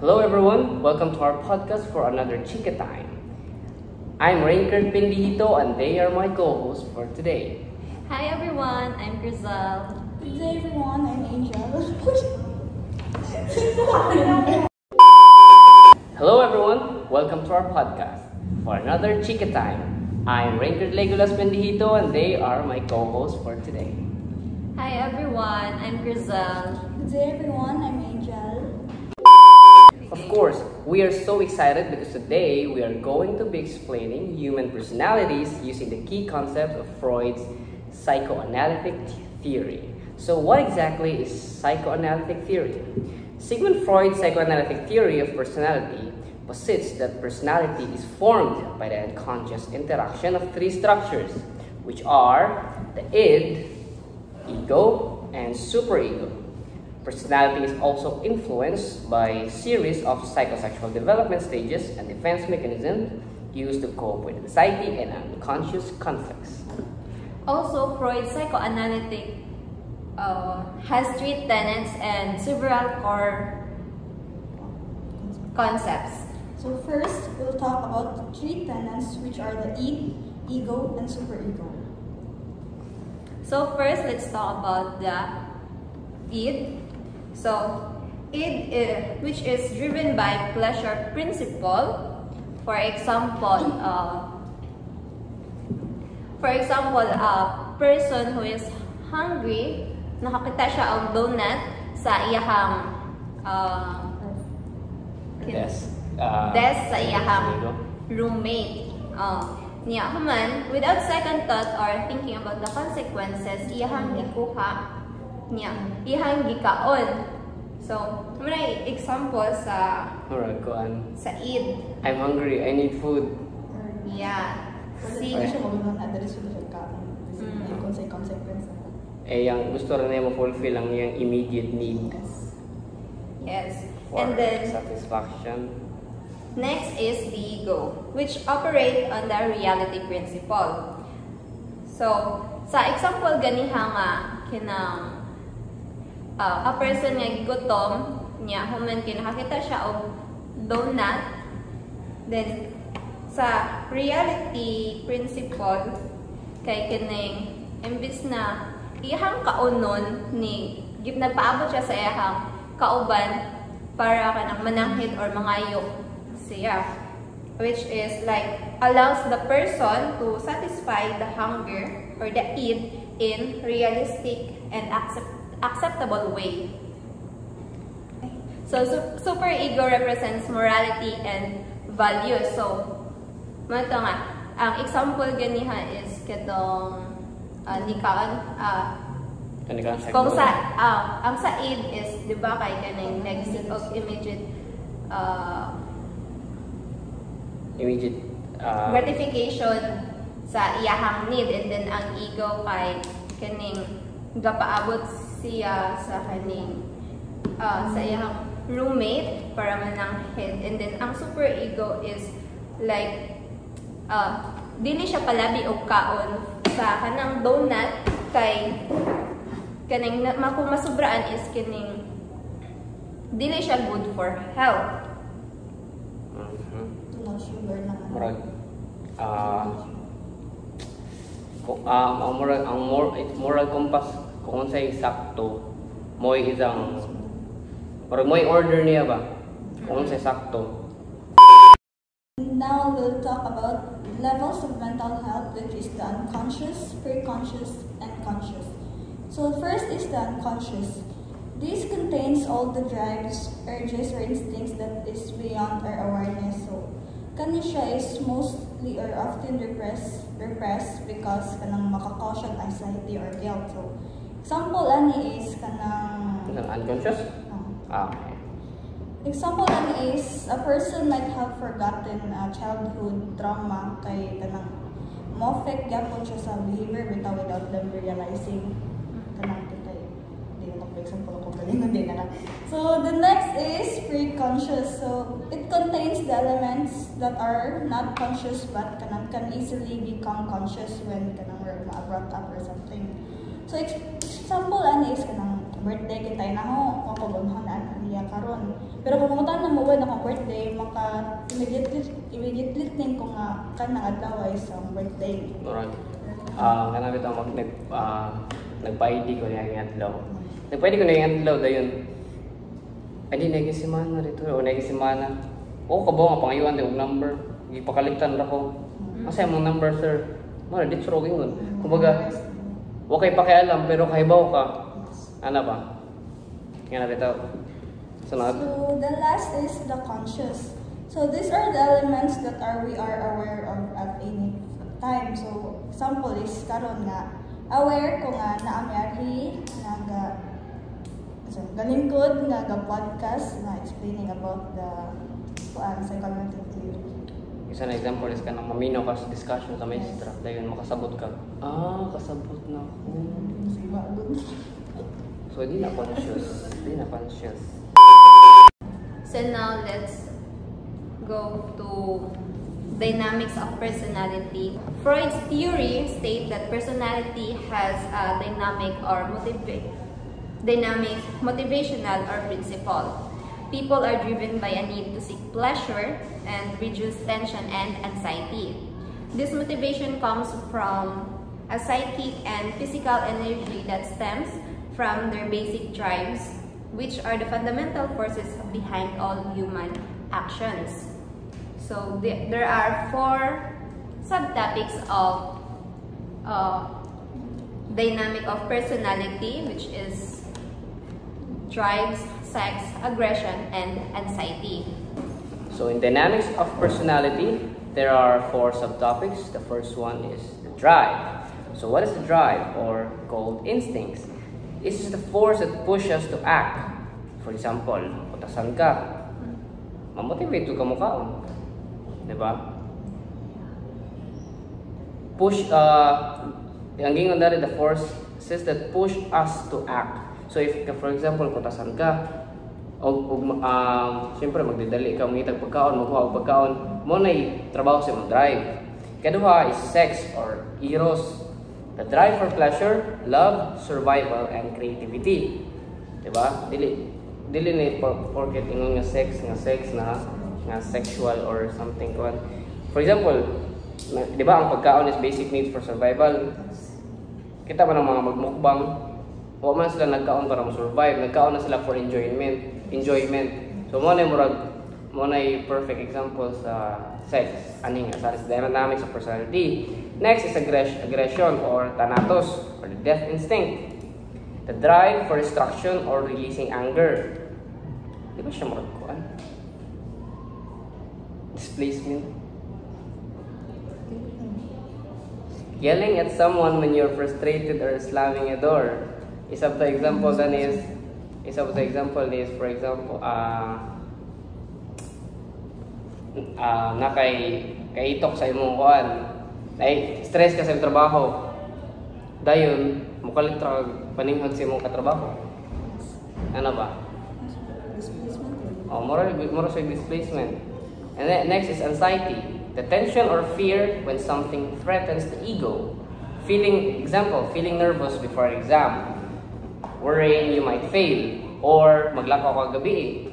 Hello everyone, welcome to our podcast for another Chika Time. I'm Rainker Pindihito and they are my co-hosts for today. Hi everyone, I'm Grizel. Good day everyone, I'm Angel. Hello everyone, welcome to our podcast for another Chika Time. I'm Rainker Legolas Pindihito and they are my co-hosts for today. Hi everyone, I'm Grizel. Good day everyone, I'm Angel. Of course, we are so excited because today we are going to be explaining human personalities using the key concepts of Freud's psychoanalytic theory. So what exactly is psychoanalytic theory? Sigmund Freud's psychoanalytic theory of personality posits that personality is formed by the unconscious interaction of three structures, which are the id, ego, and superego. Personality is also influenced by a series of psychosexual development stages and defense mechanisms used to cope with anxiety and unconscious conflicts. Also, Freud's psychoanalytic has three tenets and several core concepts. So first, we'll talk about the three tenets, which are the id, ego, and superego. So first, let's talk about the id. So, id, which is driven by pleasure principle. For example, a person who is hungry, nakakita siya og donut sa iyahang desk sa iyahang roommate. Niya human, without second thought or thinking about the consequences, iyahang gikuha niya, iyahang gikaon. So, may example sa id. I'm hungry, I need food. Yeah. See? Hindi siya magulang na dali sila siya kaon. Yung consequence. Yung gusto rin niya ma-fulfill ang yung immediate need. Yes. For and then, satisfaction. Next is the ego, which operate on the reality principle. So, sa example ganiha nga kinang a person nga gigutom niya human kinakita siya og donut, then sa reality principle kay kining imbis na iyang kaunon ni nagpaabot siya sa iyang kauban para kanang mananghid or mangayo siya, which is like allows the person to satisfy the hunger or the id in realistic and acceptable way. So superego represents morality and values. So mato nga ang example ganiha is kadong kung sa ang sa id is di ba kay kaning next of immediate gratification sa iyahang need, and then ang ego kay kaning gapaabot siya sa kaning sa iyahang roommate para mananghid, and then ang superego is like dili siya palabi og kaon sa kanang donut kay kaning kung masubraan is kining dili siya good for health. Moral compass kung unsay sakto moy isang moy order niya ba kung unsay sakto. Now we'll talk about levels of mental health, which is the unconscious, preconscious, and conscious. So first is the unconscious. This contains all the drives, urges, or instincts that is beyond our awareness. So kanisya is mostly or often repressed because kanang makakause siya anxiety or guilt. So example ani is kanang unconscious? Example ani is a person might have forgotten childhood trauma kay kanang mo-affect gyapon siya sa behavior without them realizing kanang kay di ko example ko galingon din na. So the next is pre-conscious. So it contains the elements that are not conscious but can easily become conscious when kanang we're brought up or something. So example ani is kanang birthday kitay na ho ako bunhon na niya karon. Pero kung mutan na mo birthday, maka immediately think ko nga kanang adlaw ay isang birthday. Alright. Kanang bitaw nagpa-ID ko niya yung adlaw. Nagpa-ID ko na yung adlaw dayon. Ay di naging semana rito o naging semana. O kabo nga pangayuan di og number. Gipakaligtan ra ko. Asa imong number, sir? Mo dito ro gingon. Kumbaga, wa kay pakialam pero kahibaw ka. Ano ba? Nga na bitaw. Sunod. So the last is the conscious. So these are the elements that we are aware of at any time. So example is karon nga aware ko nga naamyari nga galingkod nga podcast na explaining about the psychoanalytic theory. Isa na example is kanang mamino ka sa discussion sa maestra. Dayon makasabot ka. Kasabot na ko. So di na conscious. So now let's go to dynamics of personality. Freud's theory states that personality has a dynamic motivational or principle. People are driven by a need to seek pleasure and reduce tension and anxiety. This motivation comes from a psychic and physical energy that stems from their basic drives, which are the fundamental forces behind all human actions. So there are 4 subtopics of dynamic of personality, which is drives, sex, aggression, and anxiety. So in dynamics of personality, there are 4 subtopics. The first one is the drive. So what is the drive, or called instincts? This is the force that pushes us to act. For example, putasan ka, mamotivate ka mo kaon. Diba? Push, ang gingon dali, the force says that push us to act. So if, for example, putasan ka, siyempre magdidali ka, mangitag pagkaon, magkuha og pagkaon, mo na trabaho sa mong drive. Kaduha is sex or eros. The drive for pleasure, love, survival, and creativity. Diba? Dili na forget ingon nga sex na sexual or something. For example, diba ang pagkaon is basic needs for survival. Kita ba ng mga magmukbang, wa man sila nagkaon para ma-survive, nagkaon na sila for enjoyment. So mo na perfect example sa sex, ani nga sa dynamics of personality. Next is aggression or thanatos, or the death instinct. The drive for destruction or releasing anger. Di ba siya maragkuan? Displacement. Yelling at someone when you're frustrated or slamming a door. Isa of the example is, for example, kaitok sa imong kuan. Ay, stress ka sa trabaho. Dayon, mukalit ra paninghod sa imong katrabaho. Ano ba? Moral sa displacement. And then, next is anxiety. The tension or fear when something threatens the ego. Feeling nervous before exam. Worrying you might fail. Or maglakaw ka gabi.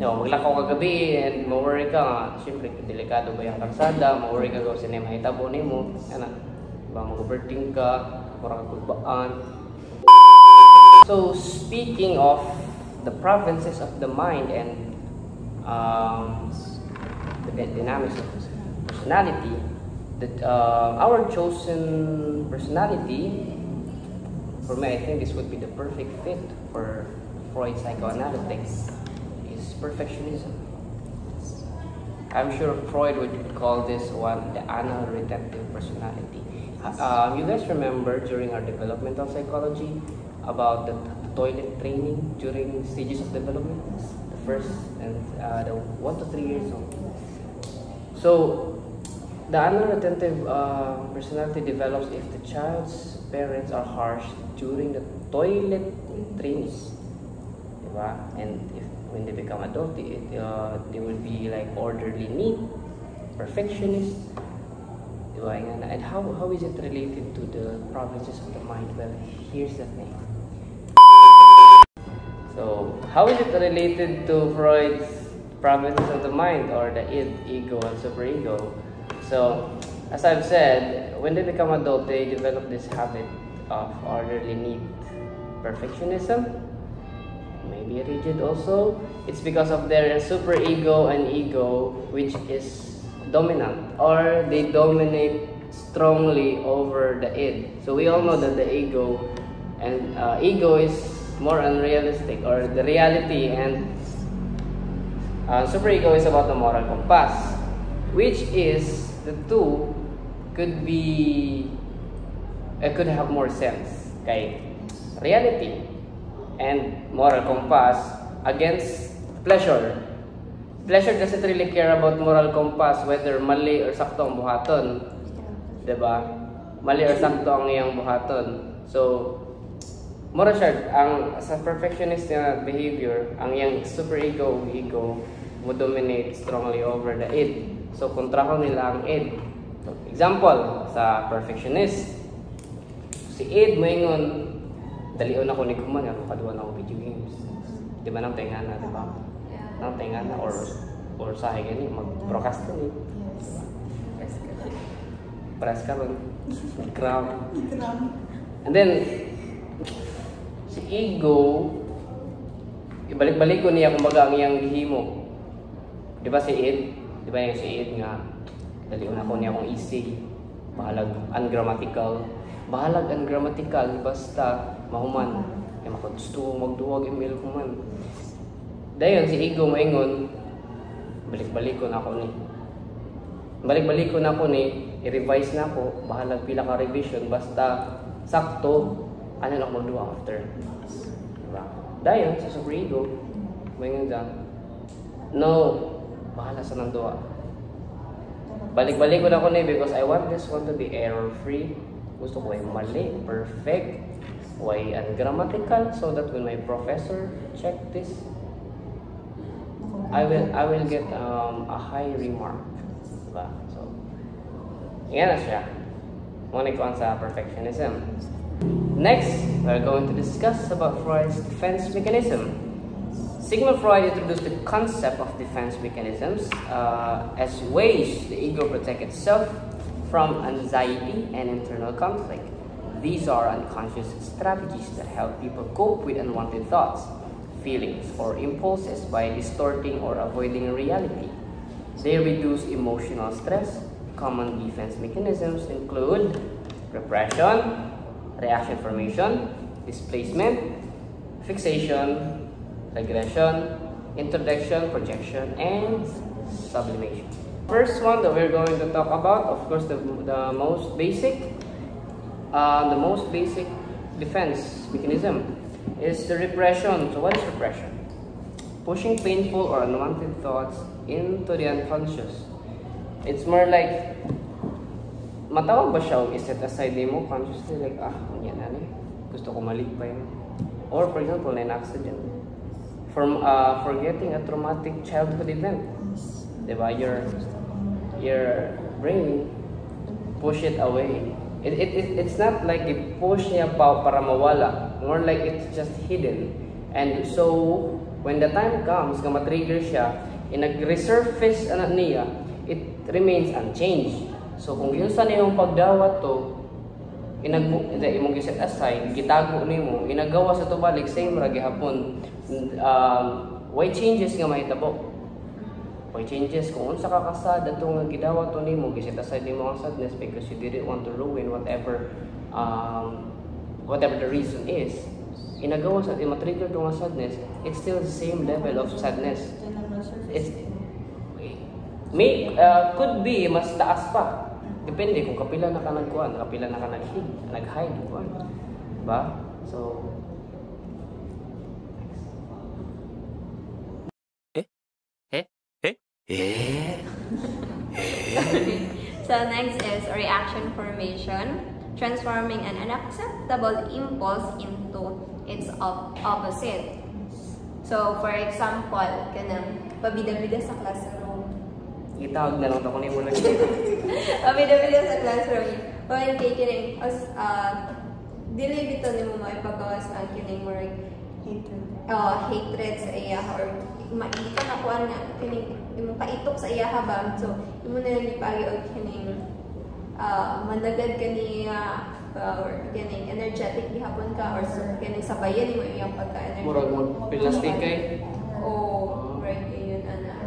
Maglakaw ka gabi and ma-worry ka nga. Siyempre, delikado ba yung kalsada? Ma-worry ka kung sino yung mahitabo mo. Ano? Diba, mag-overthink ka. Mura ka kulbaan. So, speaking of the provinces of the mind and the dynamics of personality, our chosen personality, for me, I think this would be the perfect fit for Freud's psychoanalytics, is perfectionism. I'm sure Freud would call this one the anal-retentive personality. You guys remember during our developmental psychology about the toilet training during stages of development? The first and the 1 to 3 years old. So, the anal-retentive personality develops if the child's parents are harsh during the toilet training. Diba? And when they become adult, they will be like orderly, neat, perfectionist. Diba? And how is it related to the provinces of the mind? Well, here's the thing. So, how is it related to Freud's provinces of the mind, or the id, ego, and superego? So, as I've said, when they become adult, they develop this habit of orderly need. Perfectionism, maybe rigid also. It's because of their superego and ego, which is dominant, or they dominate strongly over the id. So we all know that the ego and ego is more unrealistic, or the reality, and superego is about the moral compass, which is the two could have more sense. Okay, reality and moral compass against pleasure. Pleasure doesn't really care about moral compass, whether mali or sakto ang buhaton. Diba? Mali or sakto ang iyang buhaton. So, mura siya, sa perfectionist na behavior, ang iyang superego, ego, mo dominate strongly over the id. So, kontra ko nila ang id. So, example, sa perfectionist, si id mo ingon, dalion ako ni Kuman, ako kaduan ako video games. Di ba nang tenga na, di ba? Nang tenga na, or sa gani, mag-procrastinate. Press ka ron. Cram. And then, si ego, ibalik-balik ko niya kumbaga ang iyang gihimo. Di ba si id? Di ba yung si id nga, dalion ako niya akong easy, bahalag ungrammatical. Bahalag ungrammatical, basta mahuman. Kaya makagusto magduwag email ko man. Dayon, si ego maingon, balik-balik ko na ako ni. Balik-balik ko na ako ni, i-revise na ako, bahalag pila ka revision, basta sakto, ano lang magduwa after. Diba? Dayon, sa superego, maingon dyan, no, bahala sa nanduwa. Balik-balik ko na ako ni because I want this one to be error-free. Gusto ko ay mali, perfect, why ungrammatical, so that when my professor check this, I will get a high remark. Diba? So, yan na siya. Muna ko sa perfectionism. Next, we're going to discuss about Freud's defense mechanism. Sigmund Freud introduced the concept of defense mechanisms as ways the ego protects itself from anxiety and internal conflict. These are unconscious strategies that help people cope with unwanted thoughts, feelings, or impulses by distorting or avoiding reality. They reduce emotional stress. Common defense mechanisms include repression, reaction formation, displacement, fixation, regression, introjection, projection, and sublimation. First one that we're going to talk about, of course, the most basic defense mechanism is the repression. So what is repression? Pushing painful or unwanted thoughts into the unconscious. It's more like, matawag ba siya o iset aside mo consciously, like, yan na gusto ko maligpay. Or for example, an accident. From forgetting a traumatic childhood event. Diba? Your brain push it away. It's not like it push niya pa para mawala. More like it's just hidden. And so, when the time comes, nga matrigger siya, nag-resurface niya, it remains unchanged. So, kung yun sa niyong pagdawat to, imong giset aside, gitago nimo, inagawa sa tubalik, same ra gihapon. Why changes nga mahitabo? Why changes? Kung unsa ka kasad, ato nga gidawat to nimo, giset aside nimo ang sadness because you didn't want to ruin whatever the reason is. Inagawa sa matrigger to nga sadness, it's still the same level of sadness. Could be mas taas pa. Depende kung kapila na ka nagkuhan, kapila na ka nag-hide kuhan. Diba? So, So next is reaction formation, transforming an unacceptable impulse into its opposite. So for example, kanang pabida-bida sa classroom. itawag na lang ito kung mo lang. Pabida-bida sa classroom. Pwede kay kining dili bitaw nimo maipagawas ang kining more Hatred. Hatred sa iya or hindi ka nakuha nga kining imong kaitok sa iya ba, so imo na lipagi og kining managad kaniya or kining energetic gihapon ka or so kining sabayan imo iyang pagka-energy. Murag mo plastic kay. Right, yun ana.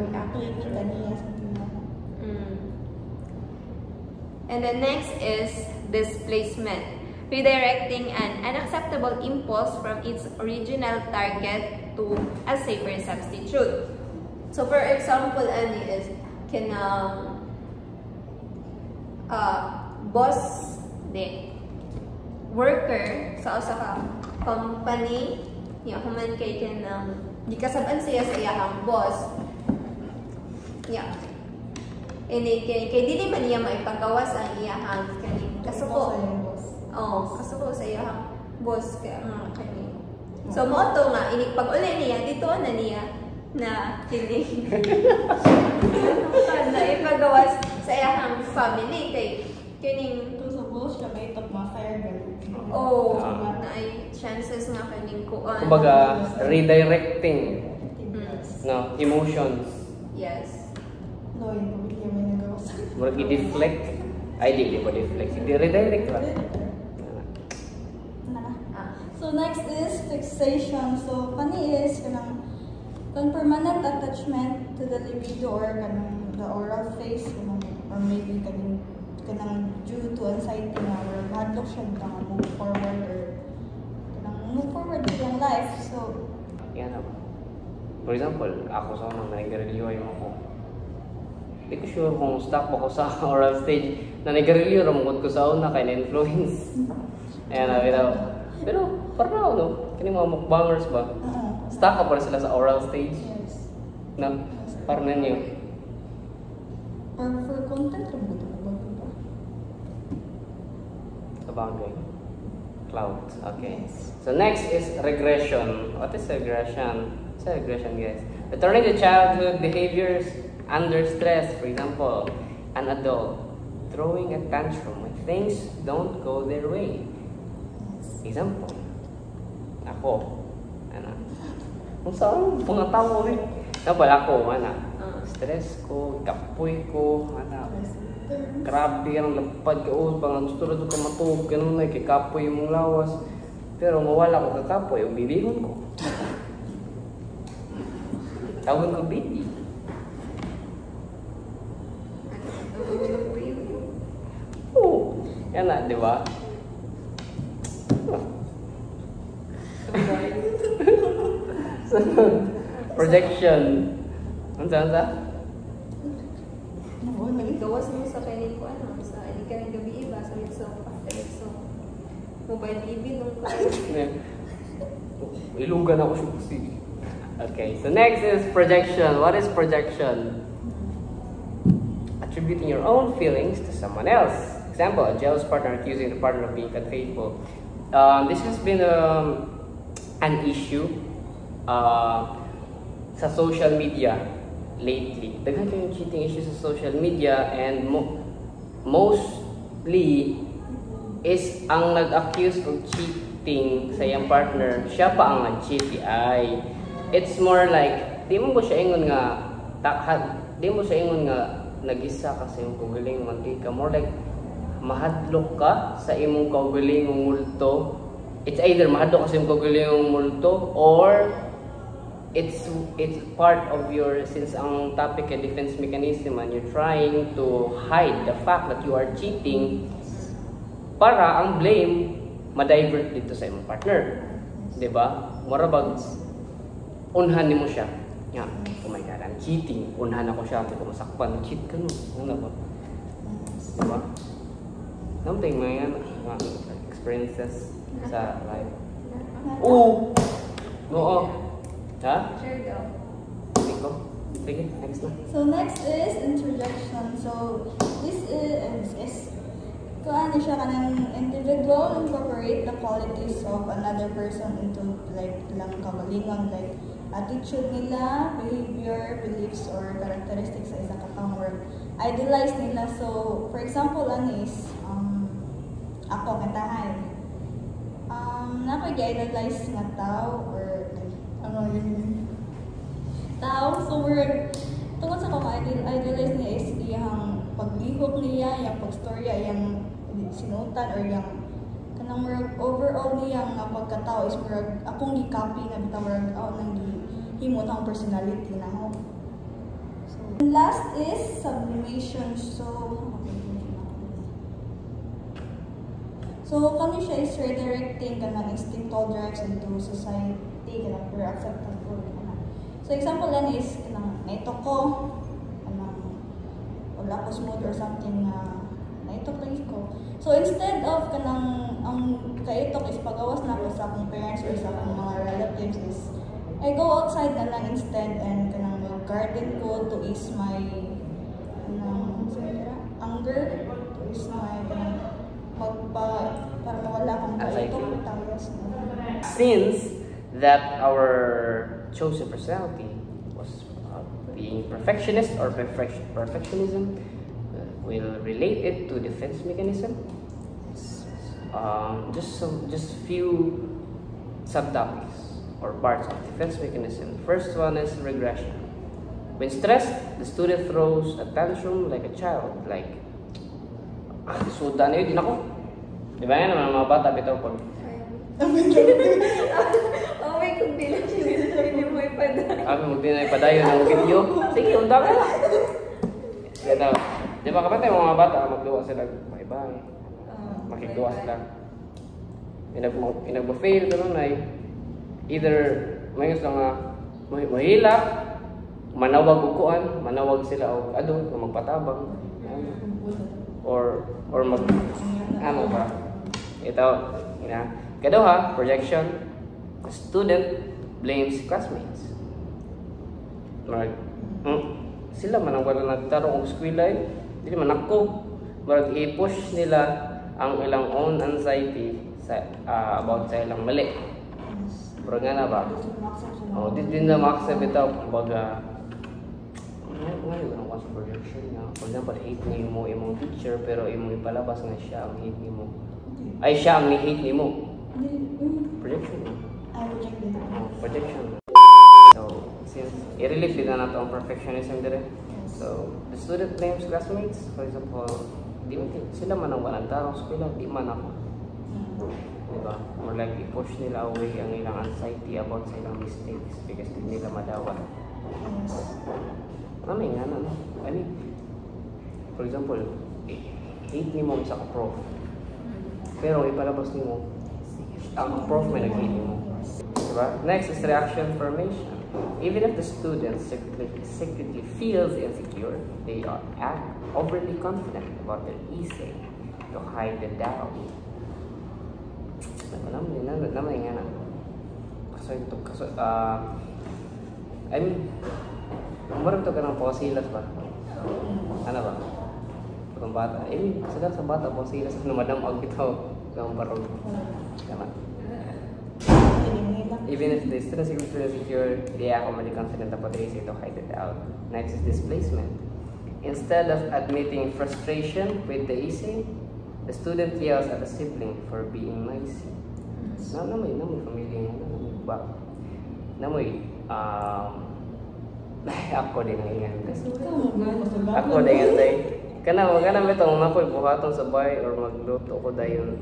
And the next is displacement, redirecting an unacceptable impulse from its original target to a safer substitute. So for example, ani is kinang boss worker sa usa ka company niya human kay kinang gikasaban siya sa iyang boss. Kay dili man niya maipagawas ang iyang kani kasuko. Kasuko sa iyang boss kaya kani. So mo to nga ini pag uli niya dito na niya na kini na ipagawas sa iyang family kay kining to sa boss siya may top mga fire na ay chances nga kaning kuan. Kumbaga redirecting no emotions. Yes. No, yung may nagawas. Murag i-deflect. Ay, di ba deflect? I-redirect lang. So next is fixation. So kani is kanang permanent attachment to the libido or kanang the oral phase or maybe kanang due to anxiety nga or madlock siya kanang move forward or kanang move forward to yung life. So yan ako. For example, ako sa unang nag-review mo ko. Hindi ko sure kung stuck ba ko sa oral stage na nag-review ramon ko sa una kay na-influence. Ayan na, pero parang no, kini mga mukbangers ba? Stuck ka pa sila sa oral stage? yes. Na, parang ninyo. Or for content lang ba ba? Sa bagay. Clouds, okay. So next is regression. What is regression? What's regression, guys? Returning to childhood behaviors under stress. For example, an adult throwing a tantrum when things don't go their way. Example, ako, kung saan, pangatawa rin. Napal ako, stress ko, kapoy ko, grabe ang lapad ka, bang gusto rin ka matug, ganun na, kikapoy mong lawas. Pero mawala ko kakapoy, yung bibihon ko. Tawag ko baby. Oo, yan na, di ba? Projection. Ano? Gawas mo sa kainin ko sa hindi ka ng gabi iba sa mobile TV nung ko. Ilugan ako siya. Okay, so next is projection. What is projection? Attributing your own feelings to someone else. Example, a jealous partner accusing the partner of being unfaithful. This has been an issue sa social media lately. Daghan kayong cheating issues sa social media and mostly is ang nag-accuse of cheating sa iyang partner, siya pa ang nag-cheat ay. It's more like, di mo siya ingon nga nagisa ka sa iyong kagaling mantika. More like, mahadlok ka sa imong kagaling multo. It's either mahadlok ka sa imong kagaling multo or it's part of your, since ang topic ay defense mechanism and you're trying to hide the fact that you are cheating para ang blame ma-divert dito sa imong partner. Diba? Marabag, unhan mo siya. Yeah. Oh my God, I'm cheating. Unhan ako siya. Hindi ko masakpan. Cheat ka no. Ano ba? Diba? Something mga experiences sa life. Oo! Oo! Ha? Sure daw. Sige, next na. So next is interjection. So this is ano siya kanang individual incorporate the qualities of another person into like lang kagalingon like attitude nila, behavior, beliefs or characteristics sa isa ka or idolize nila. So for example is ako katahay. Nakoy gi-idolize nga tao or yun. Tao, so we're, tungkol sa kaka-idealize niya is yung paglihok niya, yung pagstorya, yung sinutan, or yung kanang overall niya nga pagkatao is murag akong gi-copy na bitaw murag nang himot ang personality na ho. So, last is sublimation. So kami siya is redirecting kanang instinctual drives into society kanang for acceptable kanang. So example lang is kanang naitok ko kanang wala ko smooth or something na naitok lang ko. So instead of kanang ang kaitok is pagawas na ko sa akong parents or sa akong mga relatives is I go outside na lang instead and kanang garden ko to ease my anger, to ease my para mawala akong kaitok tayos. Since that our chosen personality was being perfectionist or perfectionism, we'll relate it to defense mechanism. Just few subtopics or parts of defense mechanism. First one is regression. When stressed, the student throws a tantrum like a child, like sudan na yun, din ako. Di ba yan naman mga bata, bitaw po. Oh my God, bilang hindi mo ipadayo. Hindi na ipadayo ng video. Sige, unda ka na. Ganda. Di ba kapatid, mga bata, magluwa sila. Bye-bye. Makikluwa sila. Pinag-fail ka nun ay either mayos lang nga mahilak, manawag upuan, manawag sila o adult, o magpatabang. Or ano ba? Ito, Kaduha, projection. The student blames classmates. Sila man ang wala nagtarong og eskwela eh. Dili man ako. Marag i-push nila ang ilang own anxiety sa about sa ilang mali. Pero nga na ba? Di na ma-accept ito. Kumbaga, ngayon ang sa projection na. For example, hate niyo mo imong teacher pero imong ipalabas nga siya ang hate niyo mo. Ay, siya ang ni-hate niyo mo. Projection mo. Projection. So, since i-relate din na ito ang perfectionism dire. So, the student blames classmates. For example, di mo sila man ang walang tarong eskwela, di man ako. Diba? Or like, i-push nila away ang ilang anxiety about sa ilang mistakes because di nila madawat. May nga na, no? For example, hate ni mo sa prof. Pero ipalabas ni mo, ang prof may nag-hate ni mo. Diba? Next is reaction formation. Even if the student secretly feels insecure, they are overly confident about their essay to hide the doubt. Namay nga na. I mean, umarap ito ka ng posilas ba? Ano ba? Kung bata. Sa bata, posilas na madamag ito. Kung parang. Tama. Even if the student feels insecure, they are overly confident about their essay to hide it out. Next is displacement. Instead of admitting frustration with the essay, the student yells at the sibling for being noisy. Namoy familiar ba? Namoy ako din ang ingan. Ako din ang day. Kana bitong mapoy buhaton sa bahay or magluto ko dayon.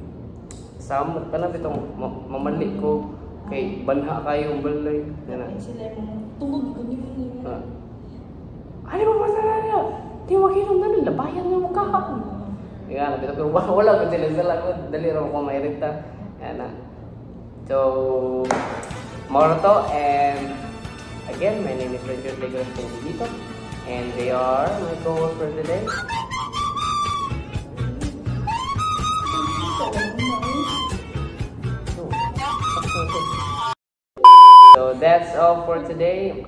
Samok kana bitong mamali ko kay banha kayo balay. Kana. Sila mo tungod ko ni mo. Ano ba masala niya? Di wakinom na labayan nga mukha ka. Yan, pero wala ko sila ko dali ra ko mairita. Ana. So, Morto, and again, my name is Ranger Legolas Pendilito, and they are my co-hosts for today. So that's all for today.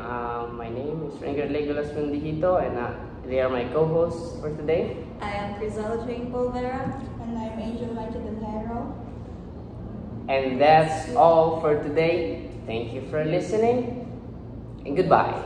My name is Ranger Legolas Pendilito, and they are my co-hosts for today. I am Crisel Jane Polvera. And I'm Angel Macedonero. And that's all for today. Thank you for listening, and goodbye.